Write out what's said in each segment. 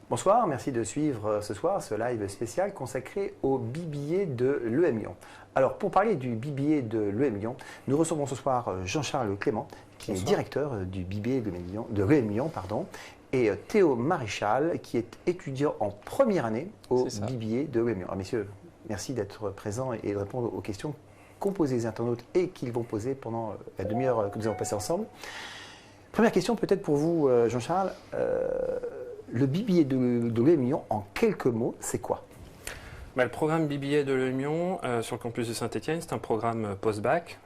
Bonsoir, merci de suivre ce soir ce live spécial consacré au BBA de l'EM Lyon. Alors pour parler du BBA de l'EM Lyon, nous recevons ce soir Jean-Charles Clément, qui est directeur du BBA de l'EM Lyon, et Théo Maréchal, qui est étudiant en première année au BBA de l'EM Lyon. Alors messieurs, merci d'être présents et de répondre aux questions qu'ont posées les internautes et qu'ils vont poser pendant la demi-heure que nous allons passer ensemble. Première question peut-être pour vous, Jean-Charles. Le BBA de l'EM Lyon, en quelques mots, c'est quoi? Le programme BBA de l'EM Lyon sur le campus de Saint-Étienne, c'est un programme post-bac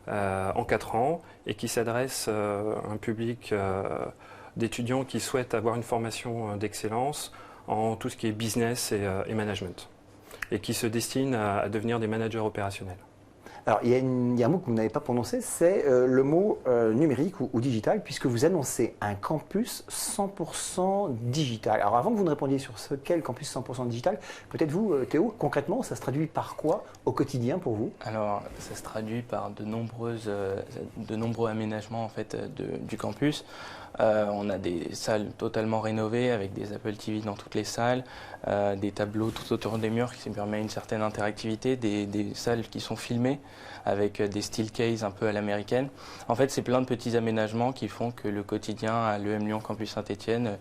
en 4 ans et qui s'adresse à un public d'étudiants qui souhaitent avoir une formation d'excellence en tout ce qui est business et management et qui se destinent à devenir des managers opérationnels. Alors, il y a un mot que vous n'avez pas prononcé, c'est le mot numérique ou digital, puisque vous annoncez un campus 100% digital. Alors, avant que vous ne répondiez sur ce qu'est le campus 100% digital, peut-être vous, Théo, concrètement, ça se traduit par quoi au quotidien pour vous? Alors, ça se traduit par de nombreux aménagements en fait, du campus. On a des salles totalement rénovées avec des Apple TV dans toutes les salles, des tableaux tout autour des murs qui permettent une certaine interactivité, des salles qui sont filmées avec des steel cases un peu à l'américaine. En fait, c'est plein de petits aménagements qui font que le quotidien à l'EM Lyon Campus Saint-Étienne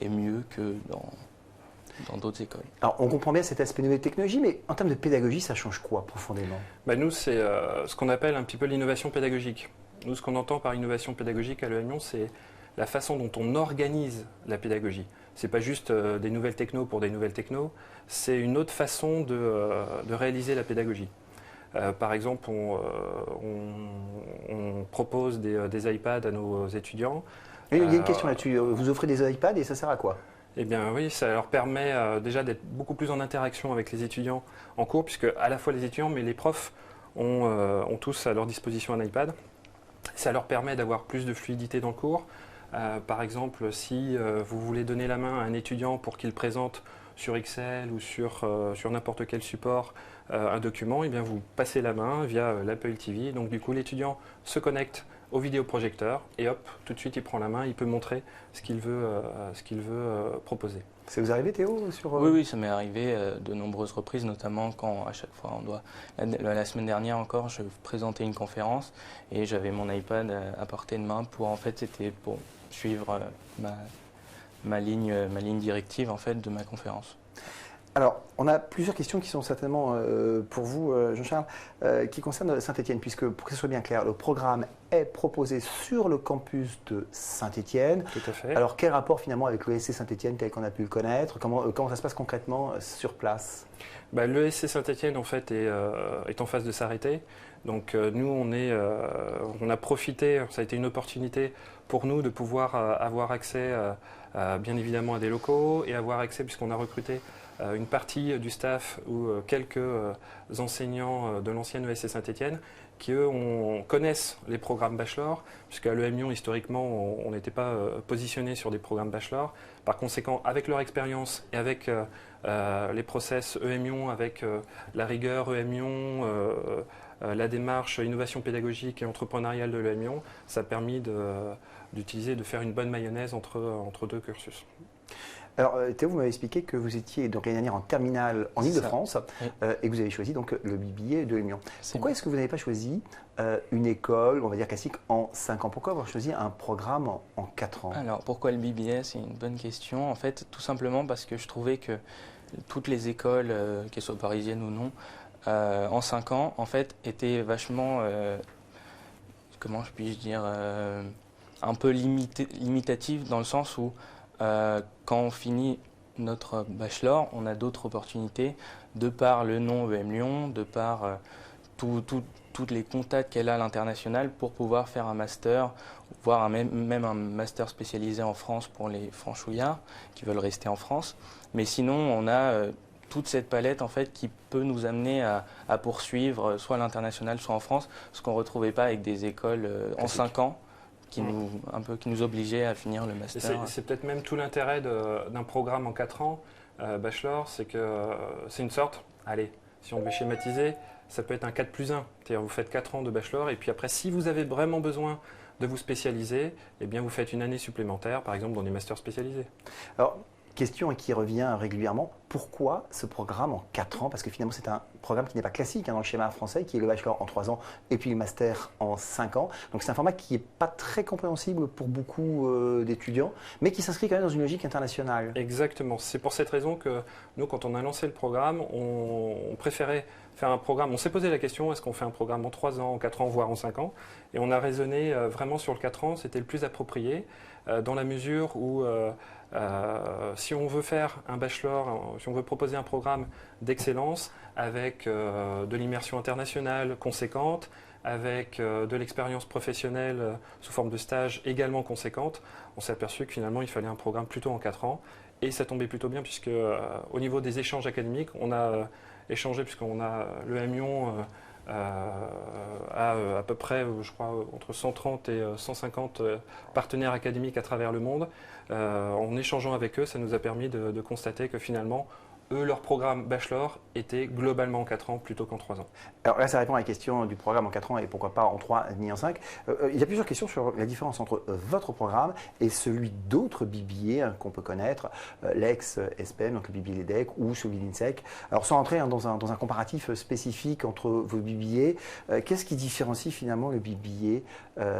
est mieux que dans d'autres écoles. Alors, on comprend bien cet aspect nouvelle technologie, mais en termes de pédagogie, ça change quoi profondément? Nous, c'est ce qu'on appelle un petit peu l'innovation pédagogique. Nous, ce qu'on entend par innovation pédagogique à l'EM Lyon, c'est la façon dont on organise la pédagogie. Ce n'est pas juste des nouvelles technos pour des nouvelles technos, c'est une autre façon de réaliser la pédagogie. Par exemple, on propose des iPads à nos étudiants. Il y a une question là-dessus. Vous offrez des iPads et ça sert à quoi? Eh bien oui, ça leur permet déjà d'être beaucoup plus en interaction avec les étudiants en cours, puisque à la fois les étudiants, mais les profs ont tous à leur disposition un iPad. Ça leur permet d'avoir plus de fluidité dans le cours. Par exemple, si vous voulez donner la main à un étudiant pour qu'il présente sur Excel ou sur n'importe quel support un document, eh bien vous passez la main via l'Apple TV. Donc du coup, l'étudiant se connecte au vidéoprojecteur et hop, tout de suite il prend la main, il peut montrer ce qu'il veut proposer. Ça vous arrive, Théo Oui, ça m'est arrivé de nombreuses reprises, notamment quand à chaque fois on doit... La semaine dernière encore, je présentais une conférence et j'avais mon iPad à portée de main pour, en fait, c'était pour suivre ma ligne directive en fait, de ma conférence. Alors, on a plusieurs questions qui sont certainement pour vous, Jean-Charles, qui concernent Saint-Étienne, puisque pour que ce soit bien clair, le programme est proposé sur le campus de Saint-Étienne. Tout à fait. Alors, quel rapport finalement avec l'ESC Saint-Étienne tel qu'on a pu le connaître? Comment ça se passe concrètement sur place? L'ESC Saint-Étienne en fait est en phase de s'arrêter. Donc nous, on a profité, ça a été une opportunité pour nous de pouvoir avoir accès bien évidemment à des locaux et avoir accès, puisqu'on a recruté une partie du staff ou quelques enseignants de l'ancienne ESC Saint-Étienne qui, eux, connaissent les programmes bachelor, puisqu'à l'EM Lyon, historiquement, on n'était pas positionné sur des programmes bachelor. Par conséquent, avec leur expérience et avec les process EM Lyon, avec la rigueur EM Lyon, la démarche innovation pédagogique et entrepreneuriale de l'EM Lyon, ça a permis de faire une bonne mayonnaise entre deux cursus. Alors Théo, vous m'avez expliqué que vous étiez donc l'année dernière en terminale en Ile-de-France et que vous avez choisi donc le BBA de l'EM Lyon. Pourquoi est-ce que vous n'avez pas choisi une école, on va dire classique, en 5 ans? Pourquoi avoir choisi un programme en 4 ans? Alors pourquoi le BBA? C'est une bonne question. En fait, tout simplement parce que je trouvais que toutes les écoles, qu'elles soient parisiennes ou non, en 5 ans, en fait, étaient vachement, comment je puis dire, un peu limitatives dans le sens où quand on finit notre bachelor, on a d'autres opportunités de par le nom EM Lyon, de par tous les contacts qu'elle a à l'international pour pouvoir faire un master, voire même un master spécialisé en France pour les franchouillards qui veulent rester en France. Mais sinon, on a toute cette palette en fait, qui peut nous amener à poursuivre soit à l'international, soit en France, ce qu'on ne retrouvait pas avec des écoles en 5 ans. Qui nous obligeait à finir le master. C'est peut-être même tout l'intérêt d'un programme en 4 ans, bachelor, c'est que c'est une sorte, allez, si on devait schématiser, ça peut être un 4+1. C'est-à-dire vous faites 4 ans de bachelor et puis après, si vous avez vraiment besoin de vous spécialiser, eh bien vous faites une année supplémentaire, par exemple dans des masters spécialisés. Alors, question qui revient régulièrement, pourquoi ce programme en 4 ans? Parce que finalement, c'est un programme qui n'est pas classique dans le schéma français, qui est le bachelor en 3 ans et puis le master en 5 ans. Donc c'est un format qui n'est pas très compréhensible pour beaucoup d'étudiants, mais qui s'inscrit quand même dans une logique internationale. Exactement. C'est pour cette raison que nous, quand on a lancé le programme, on préférait faire un programme. On s'est posé la question, est-ce qu'on fait un programme en 3 ans, en 4 ans, voire en 5 ans? Et on a raisonné vraiment sur le 4 ans, c'était le plus approprié, dans la mesure où si on veut faire un bachelor, si on veut proposer un programme d'excellence avec de l'immersion internationale conséquente, avec de l'expérience professionnelle sous forme de stage également conséquente, on s'est aperçu que finalement il fallait un programme plutôt en 4 ans. Et ça tombait plutôt bien puisque au niveau des échanges académiques, on a échangé, puisqu'on a le M Lyon à peu près, je crois, entre 130 et 150 partenaires académiques à travers le monde. En échangeant avec eux, ça nous a permis de constater que finalement, eux, leur programme bachelor était globalement en 4 ans plutôt qu'en 3 ans. Alors là, ça répond à la question du programme en 4 ans et pourquoi pas en 3 ni en 5. Il y a plusieurs questions sur la différence entre votre programme et celui d'autres BBA qu'on peut connaître, l'ex-ESPEN, donc le BBA l'EDEC ou celui de l'INSEC. Alors sans entrer dans un comparatif spécifique entre vos BBA, qu'est-ce qui différencie finalement le BBA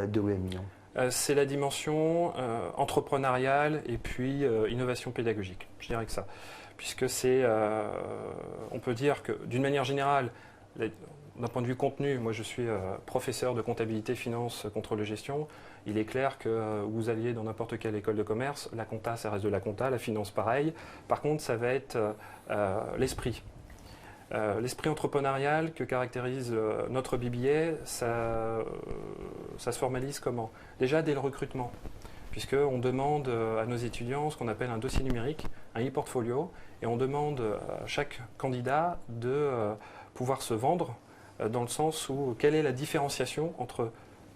de l'EM Lyon? C'est la dimension entrepreneuriale et puis innovation pédagogique. Je dirais que ça. Puisque c'est, on peut dire que d'une manière générale, d'un point de vue contenu, moi je suis professeur de comptabilité, finance, contrôle de gestion. Il est clair que vous alliez dans n'importe quelle école de commerce, la compta ça reste de la compta, la finance pareil. Par contre ça va être l'esprit. L'esprit entrepreneurial que caractérise notre BBA, ça se formalise comment? Déjà dès le recrutement. Puisqu'on demande à nos étudiants ce qu'on appelle un dossier numérique, un e-portfolio, et on demande à chaque candidat de pouvoir se vendre dans le sens où quelle est la différenciation entre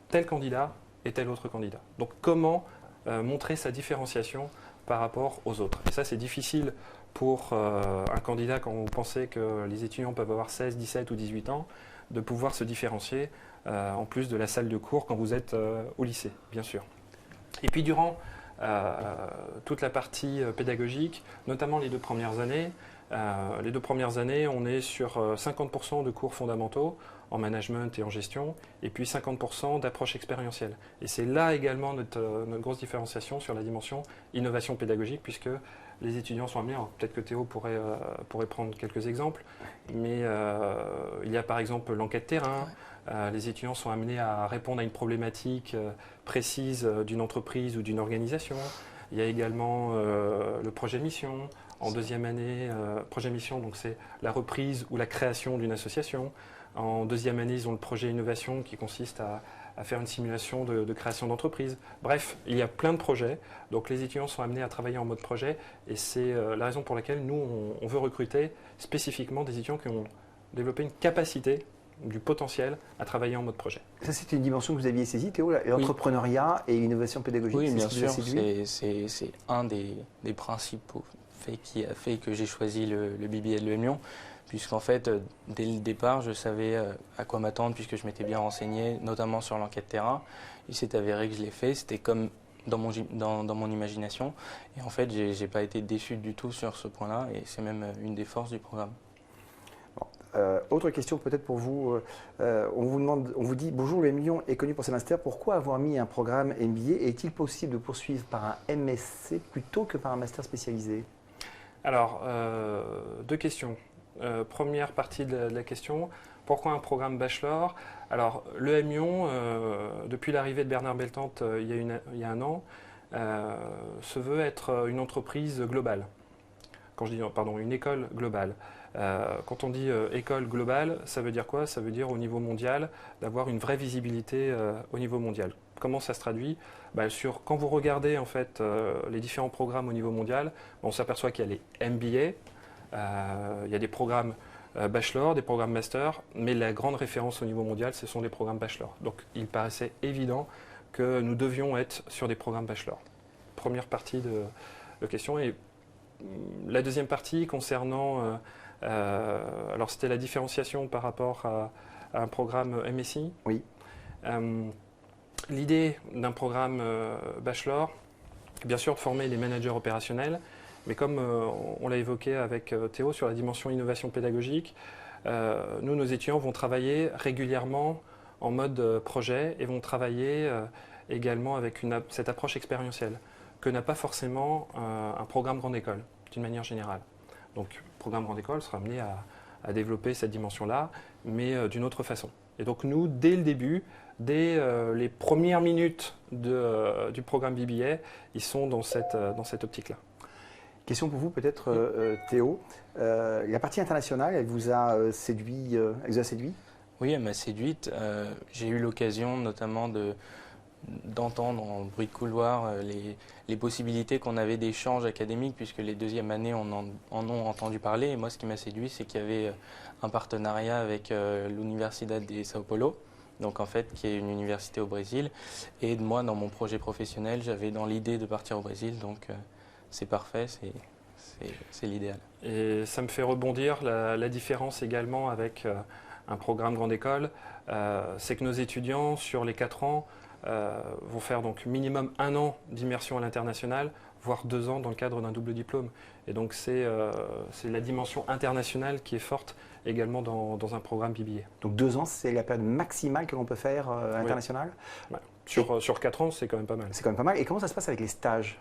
tel candidat et tel autre candidat. Donc comment montrer sa différenciation par rapport aux autres. Et ça c'est difficile pour un candidat quand vous pensez que les étudiants peuvent avoir 16, 17 ou 18 ans, de pouvoir se différencier en plus de la salle de cours quand vous êtes au lycée, bien sûr. Et puis durant toute la partie pédagogique, notamment les 2 premières années, on est sur 50% de cours fondamentaux en management et en gestion, et puis 50% d'approche expérientielle. Et c'est là également notre grosse différenciation sur la dimension innovation pédagogique, puisque les étudiants sont amenés, peut-être que Théo pourrait prendre quelques exemples, mais il y a par exemple l'enquête terrain. Les étudiants sont amenés à répondre à une problématique précise d'une entreprise ou d'une organisation. Il y a également le projet mission. En 2e année, projet mission, donc c'est la reprise ou la création d'une association. En 2e année, ils ont le projet innovation qui consiste à faire une simulation de création d'entreprise. Bref, il y a plein de projets. Donc les étudiants sont amenés à travailler en mode projet et c'est la raison pour laquelle nous, on veut recruter spécifiquement des étudiants qui ont développé une capacité du potentiel à travailler en mode projet. Ça, c'était une dimension que vous aviez saisie, Théo, l'entrepreneuriat et l'innovation pédagogique. Oui, bien sûr, c'est un des principaux faits qui a fait que j'ai choisi le BBA de l'EM Lyon, puisqu'en fait, dès le départ, je savais à quoi m'attendre, puisque je m'étais bien renseigné, notamment sur l'enquête terrain. Il s'est avéré que je l'ai fait, c'était comme dans mon imagination, et en fait, j'ai pas été déçu du tout sur ce point-là, et c'est même une des forces du programme. Autre question peut-être pour vous, on vous dit bonjour, le M Lyon est connu pour ses masters, pourquoi avoir mis un programme MBA et est-il possible de poursuivre par un MSc plutôt que par un master spécialisé? Alors, 2 questions. Première partie de la question, pourquoi un programme bachelor? Alors, le M Lyon, depuis l'arrivée de Bernard Beltante il y a 1 an, se veut être une entreprise globale. Quand je dis, pardon, une école globale. Quand on dit école globale, ça veut dire quoi? Ça veut dire au niveau mondial, d'avoir une vraie visibilité au niveau mondial. Comment ça se traduit? Quand vous regardez en fait, les différents programmes au niveau mondial, on s'aperçoit qu'il y a les MBA, il y a des programmes bachelor, des programmes master, mais la grande référence au niveau mondial, ce sont les programmes bachelor. Donc il paraissait évident que nous devions être sur des programmes bachelor. Première partie de question. Et la deuxième partie concernant, alors c'était la différenciation par rapport à un programme MSI. Oui. l'idée d'un programme bachelor, bien sûr de former des managers opérationnels, mais comme on l'a évoqué avec Théo sur la dimension innovation pédagogique, nous, nos étudiants vont travailler régulièrement en mode projet et vont travailler également avec cette approche expérientielle que n'a pas forcément un programme grande école, d'une manière générale. Donc, le programme grande école sera amené à développer cette dimension-là, mais d'une autre façon. Et donc, nous, dès le début, dès les premières minutes du programme BBA, ils sont dans cette optique-là. Question pour vous peut-être, Théo. La partie internationale, elle vous a séduit, Oui, elle m'a séduite. J'ai eu l'occasion notamment d'entendre en bruit de couloir les possibilités qu'on avait d'échanges académiques, puisque les deuxièmes années en ont entendu parler. Et moi, ce qui m'a séduit, c'est qu'il y avait un partenariat avec l'Universidad de Sao Paulo, donc en fait, qui est une université au Brésil. Et moi, dans mon projet professionnel, j'avais dans l'idée de partir au Brésil, donc c'est parfait, c'est l'idéal. Et ça me fait rebondir, la différence également avec un programme grande école, c'est que nos étudiants, sur les 4 ans, vont faire donc minimum 1 an d'immersion à l'international, voire 2 ans dans le cadre d'un double diplôme. Et donc c'est la dimension internationale qui est forte également dans un programme BBA. Donc 2 ans, c'est la période maximale que l'on peut faire à l'international? Ouais. Sur 4 ans, c'est quand même pas mal. C'est quand même pas mal. Et comment ça se passe avec les stages?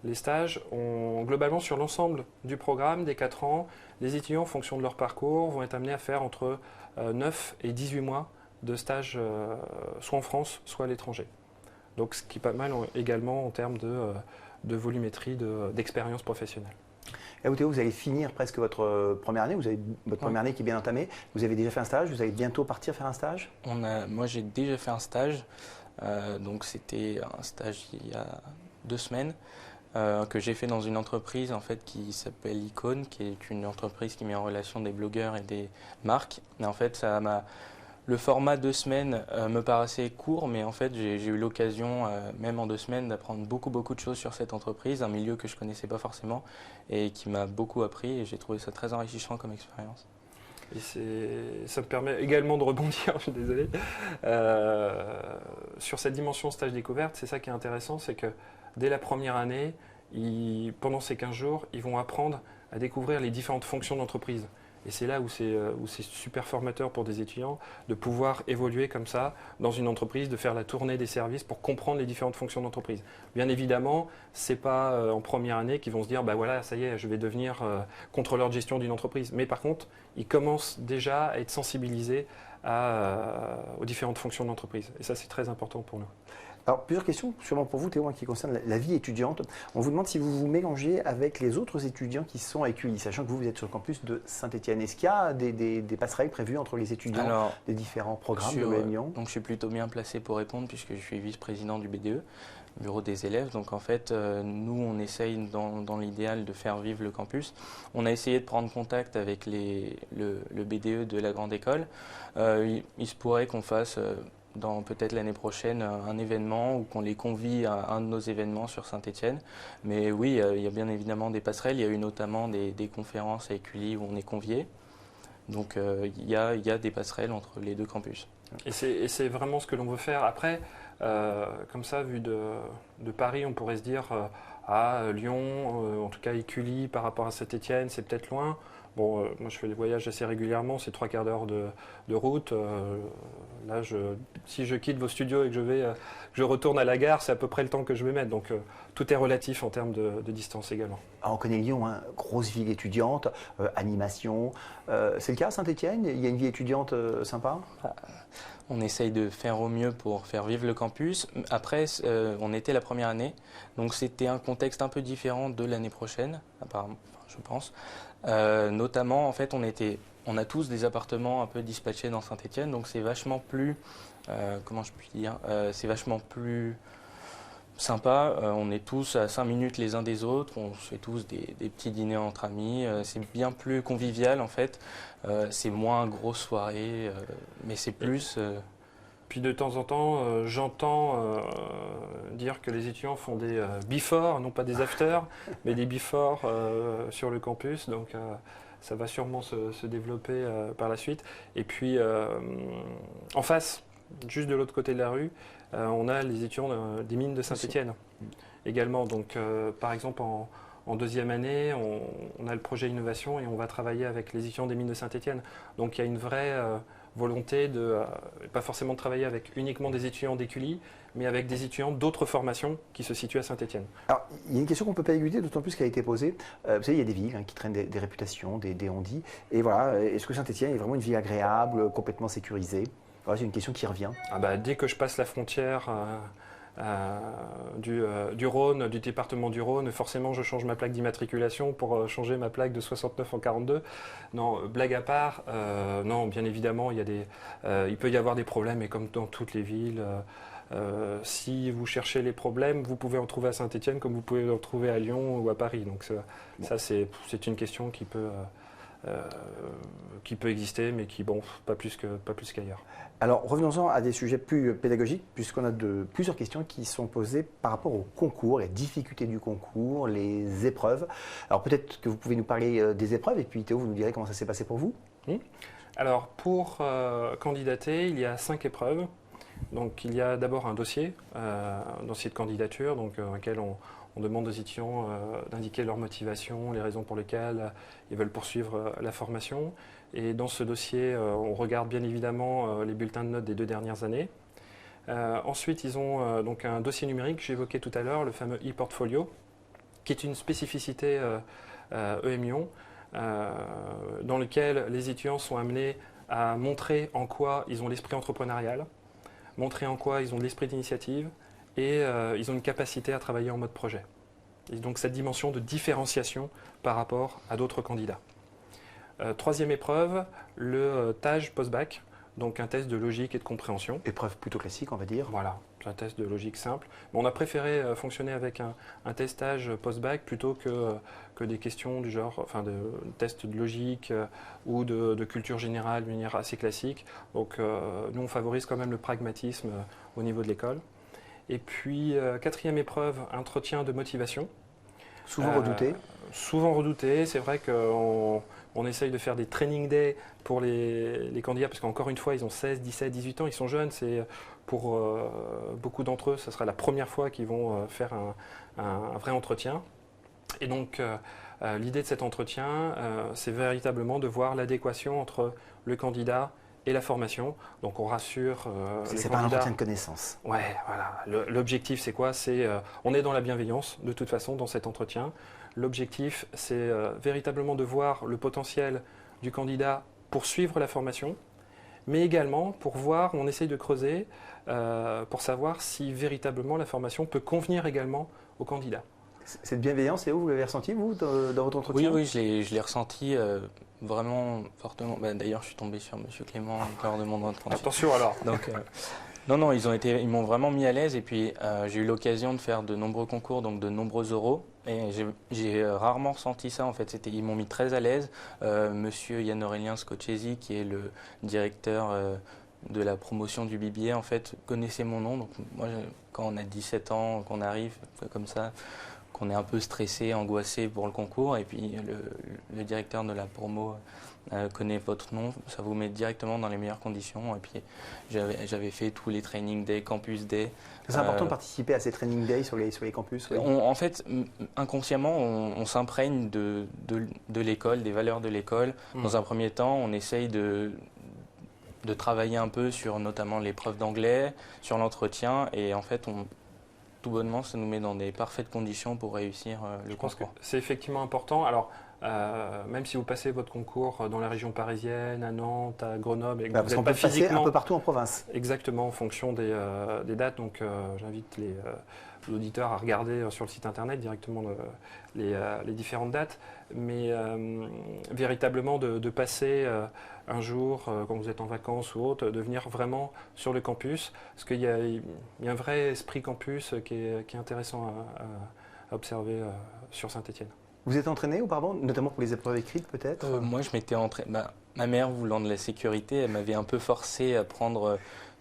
Les stages, globalement sur l'ensemble du programme des 4 ans, les étudiants, en fonction de leur parcours, vont être amenés à faire entre 9 et 18 mois de stage, soit en France, soit à l'étranger. Donc ce qui est pas mal également en termes de volumétrie, d'expérience professionnelle. Et Théo, vous allez finir presque votre première année, vous avez votre première année qui est bien entamée, vous avez déjà fait un stage, vous allez bientôt partir faire un stage? Moi j'ai déjà fait un stage, donc c'était un stage il y a 2 semaines. Que j'ai fait dans une entreprise en fait qui s'appelle Icon, qui est une entreprise qui met en relation des blogueurs et des marques. Et en fait, le format 2 semaines me paraissait court, mais en fait, j'ai eu l'occasion, même en 2 semaines, d'apprendre beaucoup de choses sur cette entreprise, un milieu que je connaissais pas forcément et qui m'a beaucoup appris. Et j'ai trouvé ça très enrichissant comme expérience. Et ça me permet également de rebondir, je suis désolé, sur cette dimension stage découverte. C'est ça qui est intéressant, c'est que dès la première année, pendant ces 15 jours, ils vont apprendre à découvrir les différentes fonctions d'entreprise. Et c'est là où c'est super formateur pour des étudiants de pouvoir évoluer comme ça dans une entreprise, de faire la tournée des services pour comprendre les différentes fonctions d'entreprise. Bien évidemment, ce n'est pas en première année qu'ils vont se dire bah voilà, ça y est, je vais devenir contrôleur de gestion d'une entreprise. Mais par contre, ils commencent déjà à être sensibilisés aux différentes fonctions d'entreprise. Et ça, c'est très important pour nous. Alors, plusieurs questions, sûrement pour vous, Théo, qui concernent la vie étudiante. On vous demande si vous vous mélangez avec les autres étudiants qui sont à EQI, sachant que vous êtes sur le campus de Saint-Étienne. Est-ce qu'il y a des passerelles prévues entre les étudiants des différents programmes de l'Union? Donc, je suis plutôt bien placé pour répondre puisque je suis vice-président du BDE, Bureau des élèves. Donc, en fait, nous, on essaye dans l'idéal de faire vivre le campus. On a essayé de prendre contact avec le BDE de la grande école. Il se pourrait qu'on fasse dans peut-être l'année prochaine un événement ou qu'on les convie à un de nos événements sur Saint-Étienne. Mais oui, il y a bien évidemment des passerelles. Il y a eu notamment des conférences à EQLI où on est conviés. Donc il y a des passerelles entre les deux campus. Et c'est vraiment ce que l'on veut faire. Après, comme ça, vu de Paris, on pourrait se dire à Lyon, en tout cas EQLI par rapport à Saint-Étienne, c'est peut-être loin. Bon, moi je fais des voyages assez régulièrement, c'est 3/4 d'heure de route. Là, si je quitte vos studios et que je retourne à la gare, c'est à peu près le temps que je vais mettre. Donc tout est relatif en termes de distance également. Alors, on connaît Lyon, hein, grosse ville étudiante, animation. C'est le cas à Saint-Étienne? Il y a une vie étudiante sympa? On essaye de faire au mieux pour faire vivre le campus. Après, on était la première année, donc c'était un contexte un peu différent de l'année prochaine, apparemment, je pense. Notamment, en fait, on a tous des appartements un peu dispatchés dans Saint-Étienne, donc c'est vachement plus, comment je puis dire, c'est vachement plus sympa. On est tous à 5 minutes les uns des autres, on fait tous des petits dîners entre amis. C'est bien plus convivial en fait. C'est moins grosse soirée, mais c'est plus. Puis de temps en temps, j'entends dire que les étudiants font des before, non pas des after, mais des before sur le campus. Donc ça va sûrement se développer par la suite. Et puis en face, juste de l'autre côté de la rue, on a les étudiants des mines de Saint-Étienne également. Donc, par exemple, en deuxième année, on a le projet innovation et on va travailler avec les étudiants des mines de Saint-Étienne. Donc, il y a une vraie volonté de, pas forcément de travailler avec uniquement des étudiants d'Écully, mais avec des étudiants d'autres formations qui se situent à Saint-Étienne. Alors, il y a une question qu'on ne peut pas éluder, d'autant plus qu'elle a été posée. Vous savez, il y a des villes qui traînent des réputations, des on-dit. Et voilà, est-ce que Saint-Étienne est vraiment une ville agréable, complètement sécurisée? Voilà, c'est une question qui revient. Dès que je passe la frontière du Rhône, du département du Rhône, forcément je change ma plaque d'immatriculation pour changer ma plaque de 69 en 42. Non, blague à part, non, bien évidemment, il peut y avoir des problèmes, et comme dans toutes les villes, si vous cherchez les problèmes, vous pouvez en trouver à Saint-Étienne comme vous pouvez en trouver à Lyon ou à Paris. Donc ça c'est une question qui peut exister, mais qui, bon, pas plus qu'ailleurs. Alors, revenons-en à des sujets plus pédagogiques, puisqu'on a plusieurs questions qui sont posées par rapport au concours, les difficultés du concours, les épreuves. Alors, peut-être que vous pouvez nous parler des épreuves, et puis Théo, vous nous direz comment ça s'est passé pour vous. Alors, pour candidater, il y a 5 épreuves. Donc, il y a d'abord un dossier de candidature, dans lequel on demande aux étudiants d'indiquer leur motivation, les raisons pour lesquelles ils veulent poursuivre la formation. Et dans ce dossier, on regarde bien évidemment les bulletins de notes des 2 dernières années. Ensuite, ils ont donc un dossier numérique que j'évoquais tout à l'heure, le fameux e-portfolio, qui est une spécificité EM-Lyon, dans lequel les étudiants sont amenés à montrer en quoi ils ont l'esprit entrepreneurial, montrer en quoi ils ont de l'esprit d'initiative, et ils ont une capacité à travailler en mode projet. Et donc cette dimension de différenciation par rapport à d'autres candidats. Troisième épreuve, le TAGE post-bac, donc un test de logique et de compréhension. Épreuve plutôt classique, on va dire. Voilà, c'est un test de logique simple. Mais on a préféré fonctionner avec un test TAGE post-bac plutôt que des questions du genre, enfin de tests de logique ou de culture générale d'une manière assez classique. Donc nous on favorise quand même le pragmatisme au niveau de l'école. Et puis, quatrième épreuve, entretien de motivation. Souvent redouté. Souvent redouté. C'est vrai qu'on essaye de faire des training days pour les candidats, parce qu'encore une fois, ils ont 16, 17, 18 ans, ils sont jeunes. C'est pour beaucoup d'entre eux, ce sera la première fois qu'ils vont faire un vrai entretien. Et donc, l'idée de cet entretien, c'est véritablement de voir l'adéquation entre le candidat et la formation. Donc on rassure c'est pas un entretien de connaissance. Ouais, voilà. L'objectif c'est quoi? On est dans la bienveillance de toute façon dans cet entretien. L'objectif c'est véritablement de voir le potentiel du candidat pour suivre la formation, mais également pour voir, on essaye de creuser pour savoir si véritablement la formation peut convenir également au candidat. Cette bienveillance, et vous l'avez ressenti, vous, dans votre entretien? Oui, je l'ai ressenti vraiment fortement. D'ailleurs, je suis tombé sur M. Clément lors de mon entretien. Attention alors. Donc, non, ils m'ont vraiment mis à l'aise. Et puis, j'ai eu l'occasion de faire de nombreux concours, donc de nombreux oraux. Et j'ai rarement ressenti ça, en fait. Ils m'ont mis très à l'aise. Monsieur Yann-Aurélien Scocchesi, qui est le directeur de la promotion du BBA, en fait, connaissait mon nom. Donc, moi, quand on a 17 ans, qu'on arrive comme ça, qu'on est un peu stressé, angoissé pour le concours, et puis le directeur de la promo connaît votre nom, ça vous met directement dans les meilleures conditions. Et puis j'avais fait tous les training days, campus day. C'est important de participer à ces training days sur les campus. Oui. En fait, inconsciemment, on s'imprègne de l'école, des valeurs de l'école. Dans un premier temps, on essaye de travailler un peu sur notamment l'épreuve d'anglais, sur l'entretien, et en fait, tout bonnement, ça nous met dans des parfaites conditions pour réussir le concours. Je pense que c'est effectivement important. Alors, même si vous passez votre concours dans la région parisienne, à Nantes, à Grenoble, et que vous n'êtes pas physiquement un peu partout en province. Exactement, en fonction des dates. Donc, j'invite l'auditeur à regarder sur le site internet directement les différentes dates. Mais véritablement de passer un jour, quand vous êtes en vacances ou autre, de venir vraiment sur le campus, parce qu'il y a un vrai esprit campus qui est intéressant à observer sur Saint-Étienne. Vous êtes entraîné auparavant, notamment pour les épreuves écrites peut-être? Moi, je m'étais entraîné. Ma mère, voulant de la sécurité, elle m'avait un peu forcé à prendre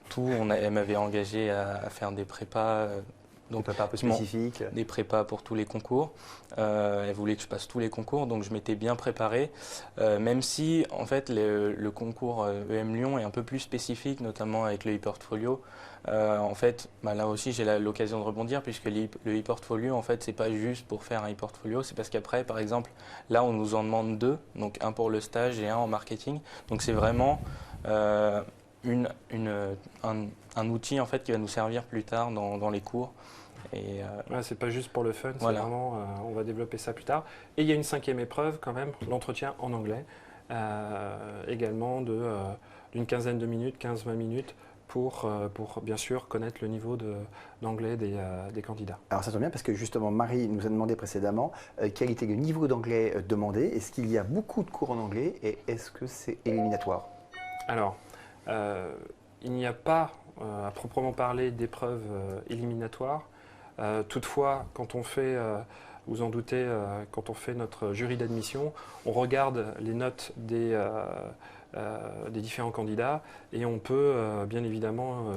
tout. Elle m'avait engagé à faire des prépas Donc, des prépas un peu spécifiques. Des prépas pour tous les concours. Elle voulait que je passe tous les concours, donc je m'étais bien préparé. Même si, en fait, le concours EM Lyon est un peu plus spécifique, notamment avec le e-portfolio. En fait, là aussi, j'ai l'occasion de rebondir, puisque le e-portfolio, en fait, c'est pas juste pour faire un e-portfolio, c'est parce qu'après, par exemple, là, on nous en demande 2, donc un pour le stage et un en marketing. Donc, c'est vraiment un outil, en fait, qui va nous servir plus tard dans les cours. C'est pas juste pour le fun, voilà. C'est vraiment, on va développer ça plus tard. Et il y a une 5e épreuve quand même, l'entretien en anglais, également d'une quinzaine de minutes, 15-20 minutes, pour bien sûr connaître le niveau d'anglais des candidats. Alors ça tombe bien parce que justement Marie nous a demandé précédemment quel était le niveau d'anglais demandé. Est-ce qu'il y a beaucoup de cours en anglais et est-ce que c'est éliminatoire? Alors, il n'y a pas à proprement parler d'épreuve éliminatoire. Toutefois, quand on fait, vous en doutez, quand on fait notre jury d'admission, on regarde les notes des différents candidats et on peut bien évidemment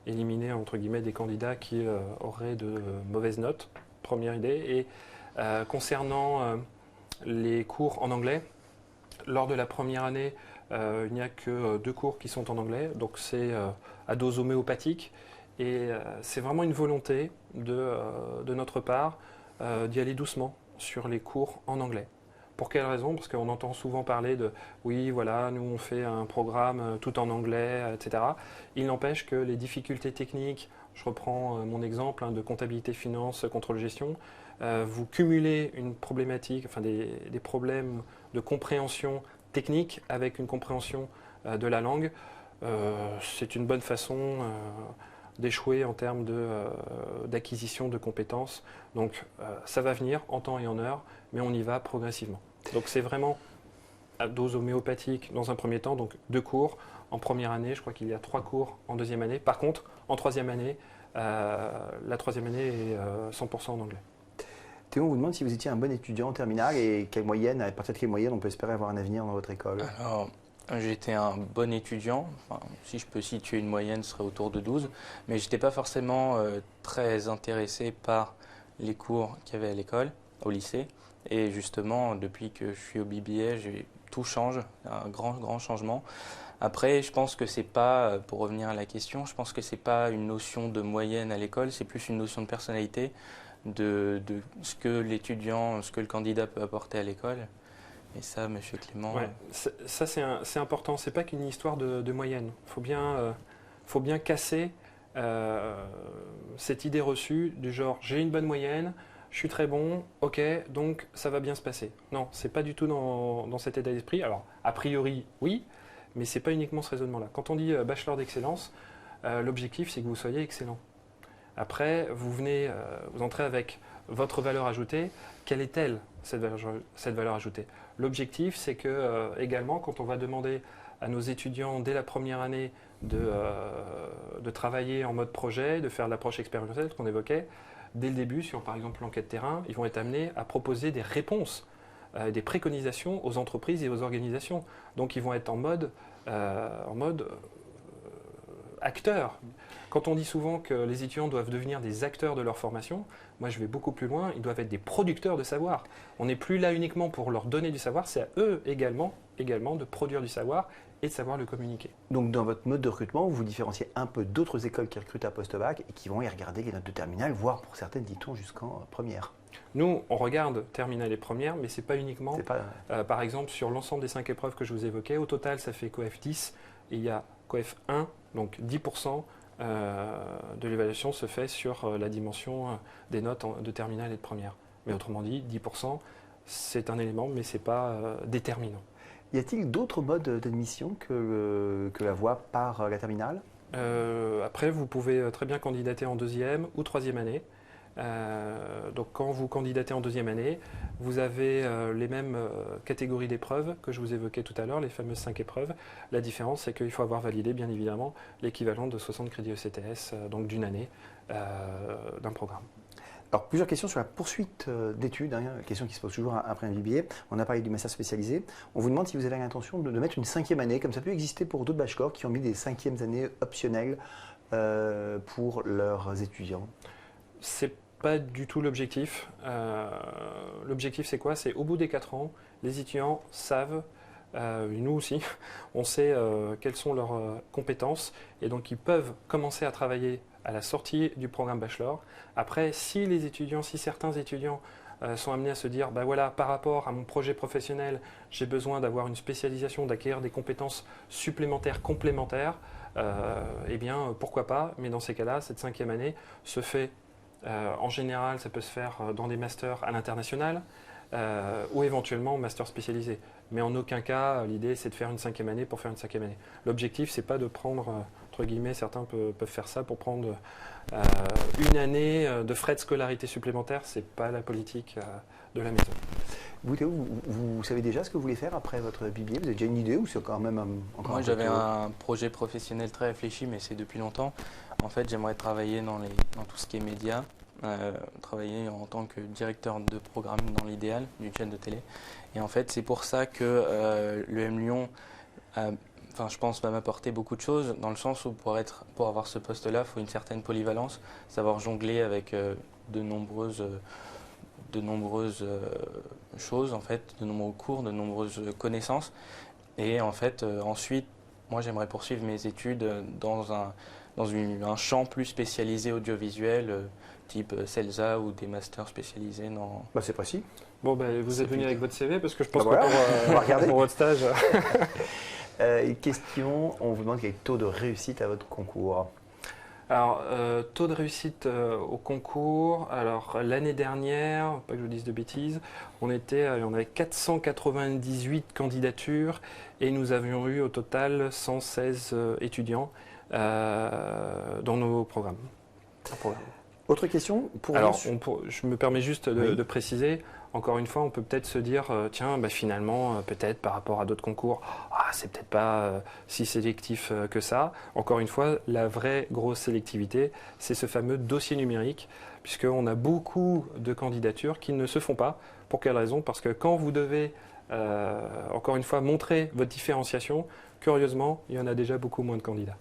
éliminer entre guillemets des candidats qui auraient de mauvaises notes, première idée. Et concernant les cours en anglais, lors de la première année, il n'y a que 2 cours qui sont en anglais, donc c'est à dose homéopathique. Et c'est vraiment une volonté de notre part d'y aller doucement sur les cours en anglais. Pour quelle raison? Parce qu'on entend souvent parler de oui, voilà, nous on fait un programme tout en anglais, etc. Il n'empêche que les difficultés techniques, je reprends mon exemple de comptabilité, finance, contrôle, gestion, vous cumulez une problématique, enfin des problèmes de compréhension technique avec une compréhension de la langue. C'est une bonne façon d'échouer en termes d'acquisition de compétences. Donc ça va venir en temps et en heure, mais on y va progressivement. Donc c'est vraiment à dose homéopathique dans un premier temps, donc 2 cours en première année, je crois qu'il y a 3 cours en deuxième année. Par contre, en troisième année, la troisième année est 100% en anglais. Théo, on vous demande si vous étiez un bon étudiant en terminale et quelle moyenne, à partir de quelle moyenne on peut espérer avoir un avenir dans votre école? Alors, j'étais un bon étudiant, enfin, si je peux situer une moyenne, ce serait autour de 12, mais je n'étais pas forcément très intéressé par les cours qu'il y avait à l'école, au lycée. Et justement, depuis que je suis au BBA, tout change, un grand changement. Après, je pense que c'est pas, pour revenir à la question, je pense que c'est pas une notion de moyenne à l'école, c'est plus une notion de personnalité, de ce que l'étudiant, ce que le candidat peut apporter à l'école. Et ça, Monsieur Clément... Ouais, ça c'est important, c'est pas qu'une histoire de moyenne. Faut bien casser cette idée reçue du genre j'ai une bonne moyenne, je suis très bon, ok, donc ça va bien se passer. Non, c'est pas du tout dans cet état d'esprit. Alors, a priori, oui, mais c'est pas uniquement ce raisonnement-là. Quand on dit bachelor d'excellence, l'objectif c'est que vous soyez excellent. Après, vous entrez avec votre valeur ajoutée. Quelle est-elle, cette valeur ajoutée? L'objectif, c'est que également, quand on va demander à nos étudiants dès la première année de travailler en mode projet, de faire l'approche expérientielle qu'on évoquait, dès le début, sur par exemple l'enquête terrain, ils vont être amenés à proposer des réponses, des préconisations aux entreprises et aux organisations. Donc ils vont être en mode acteurs. Quand on dit souvent que les étudiants doivent devenir des acteurs de leur formation, moi je vais beaucoup plus loin, ils doivent être des producteurs de savoir. On n'est plus là uniquement pour leur donner du savoir, c'est à eux également de produire du savoir et de savoir le communiquer. Donc dans votre mode de recrutement, vous vous différenciez un peu d'autres écoles qui recrutent à post-bac et qui vont y regarder les notes de terminale, voire pour certaines, dit-on, jusqu'en première. Nous, on regarde terminale et première, mais ce n'est pas uniquement. Par exemple, sur l'ensemble des 5 épreuves que je vous évoquais, au total, ça fait COEF 10 et il y a COEF 1, donc 10% de l'évaluation se fait sur la dimension des notes de terminale et de première. Mais autrement dit, 10%, c'est un élément, mais ce n'est pas déterminant. Y a-t-il d'autres modes d'admission que la voie par la terminale? Après, vous pouvez très bien candidater en deuxième ou troisième année. Donc quand vous candidatez en deuxième année, vous avez les mêmes catégories d'épreuves que je vous évoquais tout à l'heure, les fameuses 5 épreuves. La différence, c'est qu'il faut avoir validé, bien évidemment, l'équivalent de 60 crédits ECTS, donc d'une année d'un programme. Alors, plusieurs questions sur la poursuite d'études, question qui se pose toujours après un MBA. On a parlé du master spécialisé. On vous demande si vous avez l'intention de mettre une 5e année, comme ça peut exister pour d'autres bachelors qui ont mis des 5e années optionnelles pour leurs étudiants. c'est pas du tout l'objectif. L'objectif, c'est quoi? C'est au bout des 4 ans, les étudiants savent, nous aussi, on sait quelles sont leurs compétences et donc ils peuvent commencer à travailler à la sortie du programme bachelor. Après, si certains étudiants sont amenés à se dire, bah voilà, par rapport à mon projet professionnel, j'ai besoin d'avoir une spécialisation, d'acquérir des compétences supplémentaires, complémentaires, eh bien, pourquoi pas? Mais dans ces cas-là, cette 5e année se fait, en général, ça peut se faire dans des masters à l'international ou éventuellement master spécialisé. Mais en aucun cas, l'idée, c'est de faire une 5e année pour faire une 5e année. L'objectif, c'est pas de prendre, entre guillemets, certains peuvent faire ça pour prendre une année de frais de scolarité supplémentaires. C'est pas la politique de la maison. Vous, Théo, vous savez déjà ce que vous voulez faire après votre BBA? Vous avez déjà une idée ou c'est quand même encore Moi, un peu j'avais tôt? un projet professionnel très réfléchi, mais c'est depuis longtemps. En fait, j'aimerais travailler dans tout ce qui est médias, travailler en tant que directeur de programme dans l'idéal d'une chaîne de télé. Et en fait, c'est pour ça que l'EM Lyon, je pense, va m'apporter beaucoup de choses, dans le sens où pour avoir ce poste-là, il faut une certaine polyvalence, savoir jongler avec de nombreuses choses, en fait, de nombreux cours, de nombreuses connaissances. Et en fait, ensuite, moi, j'aimerais poursuivre mes études dans un champ plus spécialisé audiovisuel, type CELSA ou des masters spécialisés dans... Bah, c'est précis. Bon, vous êtes venu avec votre CV parce que je pense Bah voilà, que on va regarder. pour votre stage. Une question, on vous demande quel est le taux de réussite à votre concours? Alors, taux de réussite au concours. Alors, l'année dernière, pas que je vous dise de bêtises, on avait 498 candidatures et nous avions eu au total 116 étudiants dans nos programmes. Autre question pour Alors, vous? je me permets juste Oui. de préciser, encore une fois, on peut peut-être se dire, tiens, finalement, peut-être par rapport à d'autres concours, c'est peut-être pas si sélectif que ça. Encore une fois, la vraie grosse sélectivité, c'est ce fameux dossier numérique, puisqu'on a beaucoup de candidatures qui ne se font pas. Pour quelle raison? Parce que quand vous devez, encore une fois, montrer votre différenciation, curieusement, il y en a déjà beaucoup moins de candidats.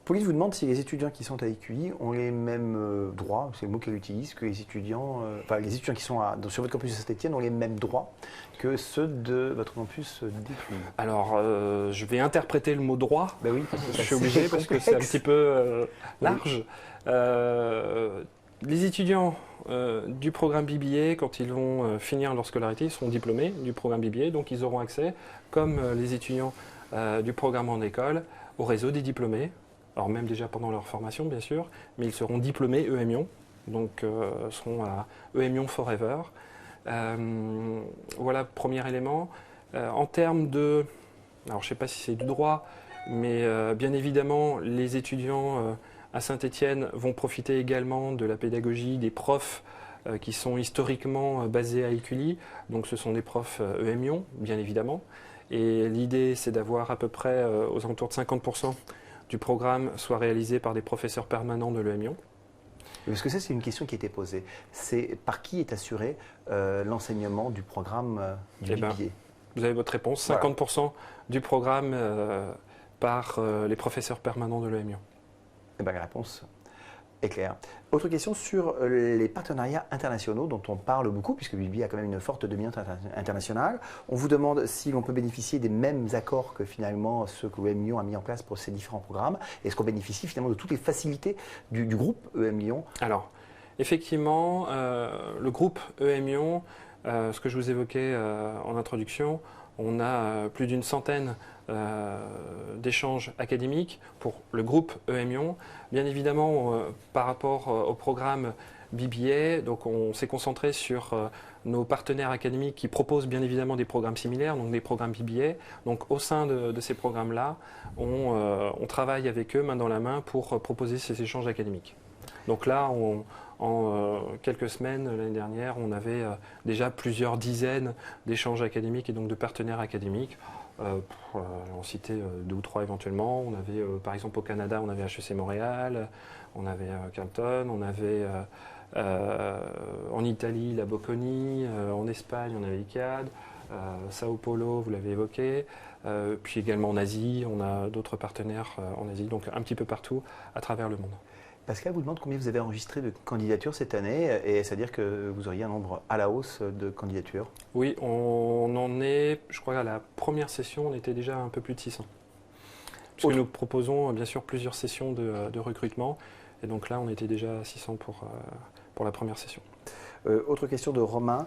Police vous demande si les étudiants qui sont à l'EQI ont les mêmes droits, c'est le mot qu'elle utilise, que les étudiants qui sont sur votre campus de Saint-Étienne ont les mêmes droits que ceux de votre campus d'EQI. Alors, je vais interpréter le mot droit. Ben oui, Je suis obligé parce que c'est un petit peu large. Les étudiants du programme BBA, quand ils vont finir leur scolarité, ils seront diplômés du programme BBA, donc ils auront accès, comme les étudiants du programme en école, au réseau des diplômés. Alors même déjà pendant leur formation, bien sûr, mais ils seront diplômés EM Lyon, donc seront à EM Lyon Forever. Voilà, premier élément. En termes de... Alors je ne sais pas si c'est du droit, mais bien évidemment, les étudiants à Saint-Étienne vont profiter également de la pédagogie des profs qui sont historiquement basés à Écully. Donc ce sont des profs EM Lyon, bien évidemment. Et l'idée, c'est d'avoir à peu près aux alentours de 50% du programme soit réalisé par des professeurs permanents de l'EM Lyon. Parce que ça, c'est une question qui a été posée. C'est par qui est assuré l'enseignement du programme du BBA? Vous avez votre réponse, 50% du programme par les professeurs permanents de l'EM Lyon. La réponse est claire. Autre question sur les partenariats internationaux dont on parle beaucoup, puisque BBA a quand même une forte dominante internationale. On vous demande si l'on peut bénéficier des mêmes accords que finalement ceux que l'EM Lyon a mis en place pour ces différents programmes. Est-ce qu'on bénéficie finalement de toutes les facilités du groupe EM Lyon? Alors, effectivement, le groupe EM Lyon, ce que je vous évoquais en introduction, on a plus d'une centaine d'échanges académiques pour le groupe EM Lyon. Bien évidemment, par rapport au programme BBA, donc on s'est concentré sur nos partenaires académiques qui proposent bien évidemment des programmes similaires, donc des programmes BBA. Donc au sein de ces programmes-là, on travaille avec eux main dans la main pour proposer ces échanges académiques. Donc là, en quelques semaines, l'année dernière, on avait déjà plusieurs dizaines d'échanges académiques et donc de partenaires académiques. On citait 2 ou 3 éventuellement. On avait, par exemple, au Canada, on avait HEC Montréal, on avait Carleton, on avait en Italie la Bocconi, en Espagne, on avait ICAD, Sao Paulo, vous l'avez évoqué, puis également en Asie, on a d'autres partenaires en Asie, donc un petit peu partout à travers le monde. Pascal vous demande combien vous avez enregistré de candidatures cette année, et c'est-à-dire que vous auriez un nombre à la hausse de candidatures? Oui, on en est, je crois, à la première session, on était déjà un peu plus de 600. Puisque nous proposons bien sûr plusieurs sessions de recrutement, et donc là on était déjà à 600 pour la première session. Autre question de Romain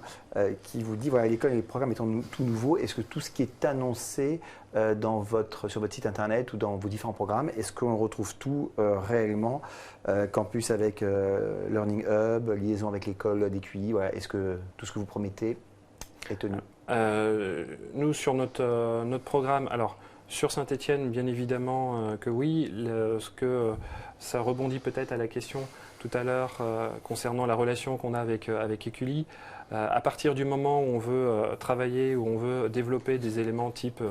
qui vous dit, voilà, l'école et les programmes étant tout nouveaux, est-ce que tout ce qui est annoncé sur votre site internet ou dans vos différents programmes, est-ce qu'on retrouve tout réellement, campus avec Learning Hub, liaison avec l'école des QI, voilà, est-ce que tout ce que vous promettez est tenu? Nous sur notre programme, alors sur Saint-Étienne, bien évidemment que oui, ça rebondit peut-être à la question tout à l'heure concernant la relation qu'on a avec Écully. À partir du moment où on veut travailler, où on veut développer des éléments type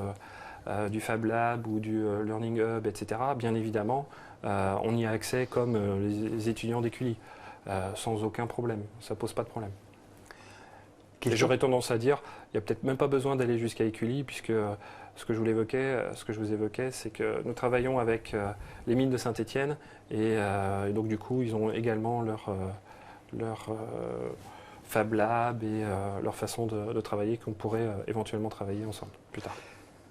du Fab Lab ou du Learning Hub, etc., bien évidemment, on y a accès comme les étudiants d'Écully, sans aucun problème. Ça ne pose pas de problème. Et j'aurais tendance à dire, il n'y a peut-être même pas besoin d'aller jusqu'à Écully, puisque ce que je vous évoquais, c'est que nous travaillons avec les mines de Saint-Étienne, et donc du coup, ils ont également leur Fab Lab et leur façon de travailler, qu'on pourrait éventuellement travailler ensemble plus tard.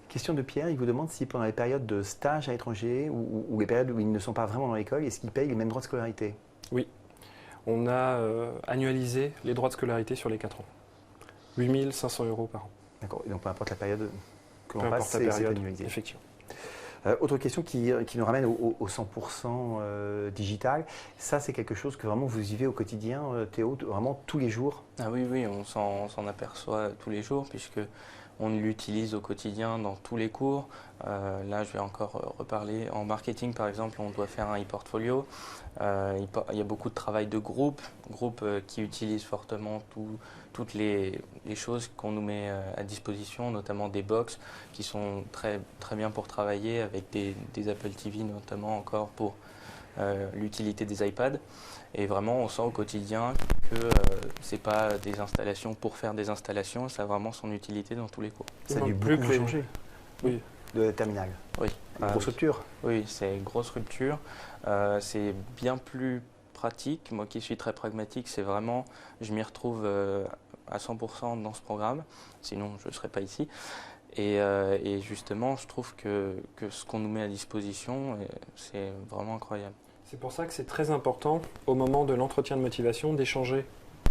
Question de Pierre, il vous demande si pendant les périodes de stage à l'étranger ou les périodes où ils ne sont pas vraiment dans l'école, est-ce qu'ils payent les mêmes droits de scolarité? Oui, on a annualisé les droits de scolarité sur les 4 ans. 8 500 € par an. D'accord, et donc peu importe la période que l'on passe, c'est annualisé. Effectivement. Autre question qui nous ramène au 100% digital. Ça, c'est quelque chose que vraiment vous vivez au quotidien, Théo, vraiment tous les jours? Ah oui, oui, on s'en aperçoit tous les jours puisque on l'utilise au quotidien dans tous les cours. Là, je vais encore reparler. En marketing, par exemple, on doit faire un e-portfolio. Il y a beaucoup de travail de groupe qui utilisent fortement toutes les choses qu'on nous met à disposition, notamment des box qui sont très, très bien pour travailler, avec des Apple TV notamment encore pour l'utilité des iPads. Et vraiment, on sent au quotidien que ce n'est pas des installations pour faire des installations, ça a vraiment son utilité dans tous les cours. Ça a dû beaucoup changer. Oui. De la terminale. Oui. Une grosse rupture. Oui, c'est une grosse rupture. C'est bien plus pratique. Moi qui suis très pragmatique, c'est vraiment, je m'y retrouve à 100% dans ce programme, sinon je ne serais pas ici. Et justement, je trouve que ce qu'on nous met à disposition, c'est vraiment incroyable. C'est pour ça que c'est très important, au moment de l'entretien de motivation, d'échanger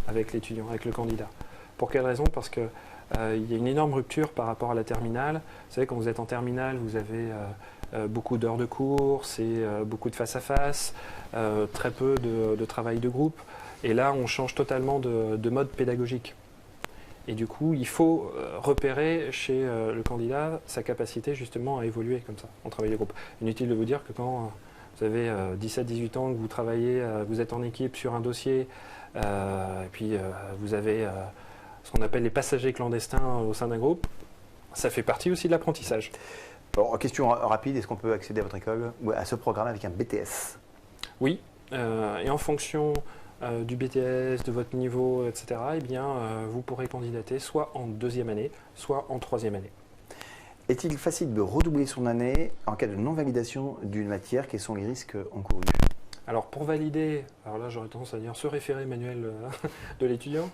avec l'étudiant, avec le candidat. Pour quelle raison? Parce qu'il y a une énorme rupture par rapport à la terminale. Vous savez, quand vous êtes en terminale, vous avez beaucoup d'heures de cours, c'est beaucoup de face-à-face, très peu de travail de groupe. Et là, on change totalement de mode pédagogique. Et du coup, il faut repérer chez le candidat sa capacité justement à évoluer comme ça, en travail de groupe. Inutile de vous dire que quand vous avez 17-18 ans, que vous travaillez, vous êtes en équipe sur un dossier, et puis vous avez ce qu'on appelle les passagers clandestins au sein d'un groupe, ça fait partie aussi de l'apprentissage. Alors, question rapide, est-ce qu'on peut accéder à votre école ou à ce programme avec un BTS? Oui, et en fonction du BTS, de votre niveau, etc., eh bien, vous pourrez candidater soit en 2e année, soit en 3e année. Est-il facile de redoubler son année en cas de non-validation d'une matière? Quels sont les risques encourus? Alors pour valider, alors là j'aurais tendance à dire se référer manuel de l'étudiant.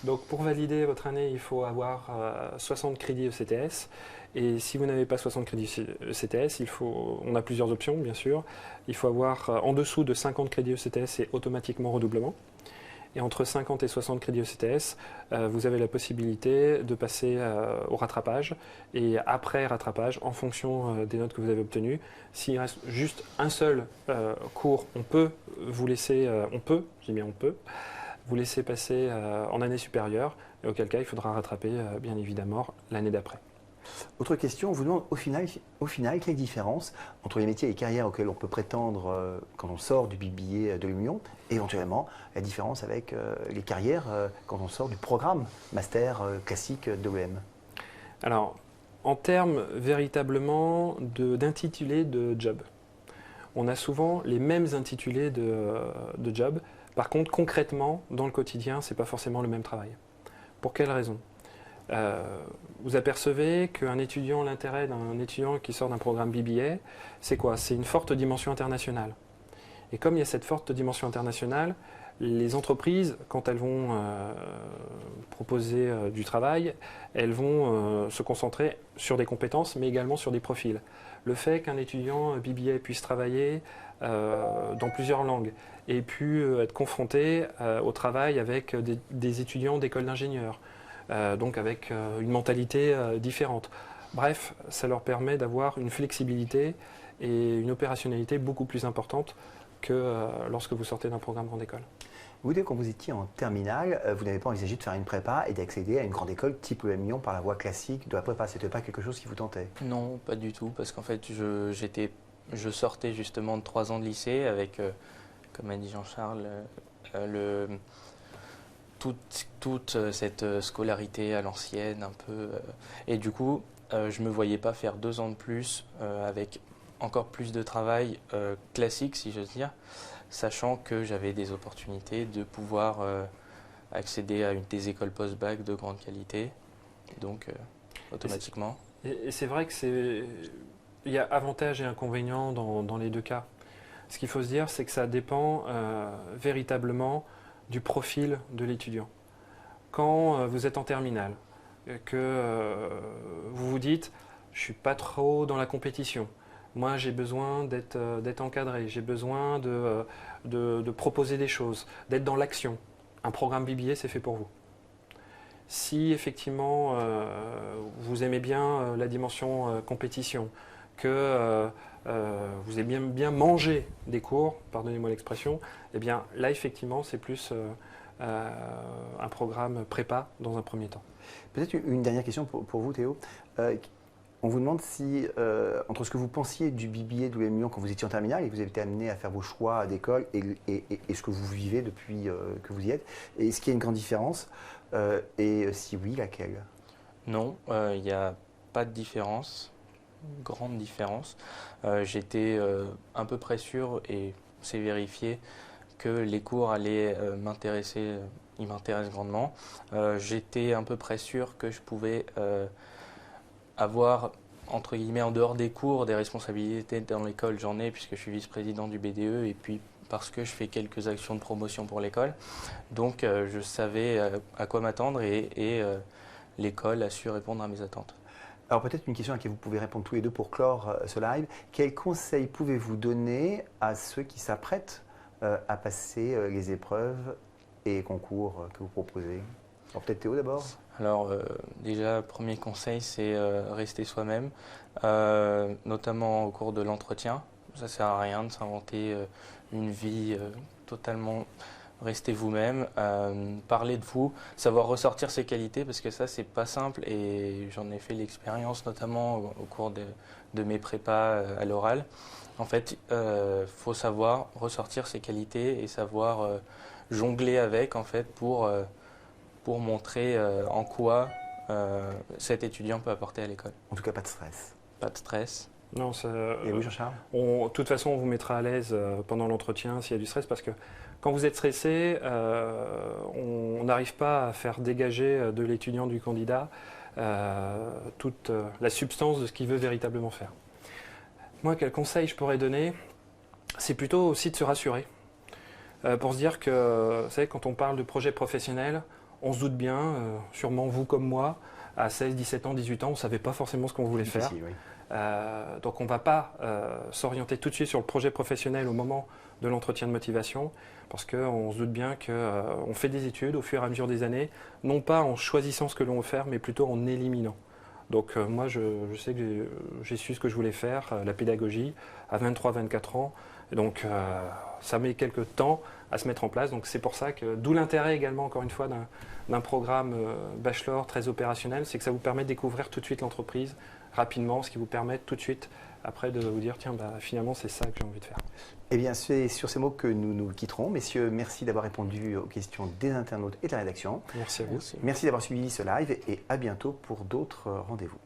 Donc pour valider votre année, il faut avoir 60 crédits ECTS. Et si vous n'avez pas 60 crédits ECTS, on a plusieurs options bien sûr. Il faut avoir en dessous de 50 crédits ECTS et automatiquement redoublement. Et entre 50 et 60 crédits ECTS, vous avez la possibilité de passer au rattrapage. Et après rattrapage, en fonction des notes que vous avez obtenues, s'il reste juste un seul cours, on peut vous laisser, vous laisser passer en année supérieure. Et auquel cas, il faudra rattraper bien évidemment l'année d'après. Autre question, on vous demande au final, quelle différence entre les métiers et les carrières auxquels on peut prétendre quand on sort du BBA de l'Union, et éventuellement la différence avec les carrières quand on sort du programme master classique de l'EM? Alors, en termes véritablement d'intitulé de job, on a souvent les mêmes intitulés de job. Par contre, concrètement, dans le quotidien, ce n'est pas forcément le même travail. Pour quelle raison? Vous apercevez qu'un étudiant, l'intérêt d'un étudiant qui sort d'un programme BBA, c'est quoi? C'est une forte dimension internationale. Et comme il y a cette forte dimension internationale, les entreprises, quand elles vont proposer du travail, elles vont se concentrer sur des compétences, mais également sur des profils. Le fait qu'un étudiant BBA puisse travailler dans plusieurs langues et pu être confronté au travail avec des étudiants d'école d'ingénieurs, donc avec une mentalité différente. Bref, ça leur permet d'avoir une flexibilité et une opérationnalité beaucoup plus importante que lorsque vous sortez d'un programme grande école. Vous dites, quand vous étiez en terminale, vous n'avez pas envisagé de faire une prépa et d'accéder à une grande école type l'EM Lyon par la voie classique de la prépa? C'était pas quelque chose qui vous tentait? Non, pas du tout, parce qu'en fait, je sortais justement de 3 ans de lycée avec, comme a dit Jean-Charles, toute cette scolarité à l'ancienne un peu. Et du coup, je ne me voyais pas faire 2 ans de plus avec encore plus de travail classique, si j'ose dire, sachant que j'avais des opportunités de pouvoir accéder à des écoles post-bac de grande qualité, donc automatiquement. Et c'est vrai qu'il y a avantages et inconvénients dans les deux cas. Ce qu'il faut se dire, c'est que ça dépend véritablement du profil de l'étudiant. Quand vous êtes en terminale, que vous vous dites « je ne suis pas trop dans la compétition », moi, j'ai besoin d'être encadré, j'ai besoin de proposer des choses, d'être dans l'action. Un programme BBA, c'est fait pour vous. Si effectivement, vous aimez bien la dimension compétition, que vous aimez bien manger des cours, pardonnez-moi l'expression, eh bien là, effectivement, c'est plus un programme prépa dans un premier temps. Peut-être une dernière question pour vous, Théo. On vous demande si, entre ce que vous pensiez du BBA de l'EM Lyon quand vous étiez en terminale et que vous avez été amené à faire vos choix d'école et ce que vous vivez depuis que vous y êtes, est-ce qu'il y a une grande différence et si oui, laquelle? Non, il n'y a pas de différence, grande différence. J'étais à peu près sûr, et c'est vérifié, que les cours allaient m'intéresser, ils m'intéressent grandement. J'étais à peu près sûr que je pouvais avoir, entre guillemets, en dehors des cours, des responsabilités dans l'école. J'en ai puisque je suis vice-président du BDE et puis parce que je fais quelques actions de promotion pour l'école. Donc je savais à quoi m'attendre et l'école a su répondre à mes attentes. Alors peut-être une question à laquelle vous pouvez répondre tous les deux pour clore ce live. Quels conseils pouvez-vous donner à ceux qui s'apprêtent à passer les épreuves et concours que vous proposez? Alors peut-être Théo d'abord. Alors déjà, premier conseil, c'est rester soi-même, notamment au cours de l'entretien. Ça ne sert à rien de s'inventer une vie totalement... Restez vous-même, parlez de vous, savoir ressortir ses qualités, parce que ça, c'est pas simple et j'en ai fait l'expérience notamment au cours de mes prépas à l'oral. En fait, faut savoir ressortir ses qualités et savoir jongler avec, en fait, pour montrer en quoi cet étudiant peut apporter à l'école. En tout cas, pas de stress. Pas de stress. Non, et oui, Jean-Charles? De toute façon, on vous mettra à l'aise pendant l'entretien s'il y a du stress, parce que quand vous êtes stressé, on n'arrive pas à faire dégager de l'étudiant, du candidat, toute la substance de ce qu'il veut véritablement faire. Moi, quel conseil je pourrais donner? C'est plutôt aussi de se rassurer. Pour se dire que, vous savez, quand on parle de projet professionnel, on se doute bien, sûrement vous comme moi, à 16, 17 ans, 18 ans, on ne savait pas forcément ce qu'on voulait faire. Oui. Donc on ne va pas s'orienter tout de suite sur le projet professionnel au moment de l'entretien de motivation, parce qu'on se doute bien qu'on fait des études au fur et à mesure des années, non pas en choisissant ce que l'on veut faire, mais plutôt en éliminant. Donc moi je sais que j'ai su ce que je voulais faire, la pédagogie, à 23-24 ans, et donc ça met quelques temps à se mettre en place, donc c'est pour ça que, d'où l'intérêt également, encore une fois, d'un programme bachelor très opérationnel, c'est que ça vous permet de découvrir tout de suite l'entreprise rapidement, ce qui vous permet tout de suite après de vous dire, tiens, finalement c'est ça que j'ai envie de faire. Eh bien, c'est sur ces mots que nous nous quitterons. Messieurs, merci d'avoir répondu aux questions des internautes et de la rédaction. Merci à vous. Merci d'avoir suivi ce live et à bientôt pour d'autres rendez-vous.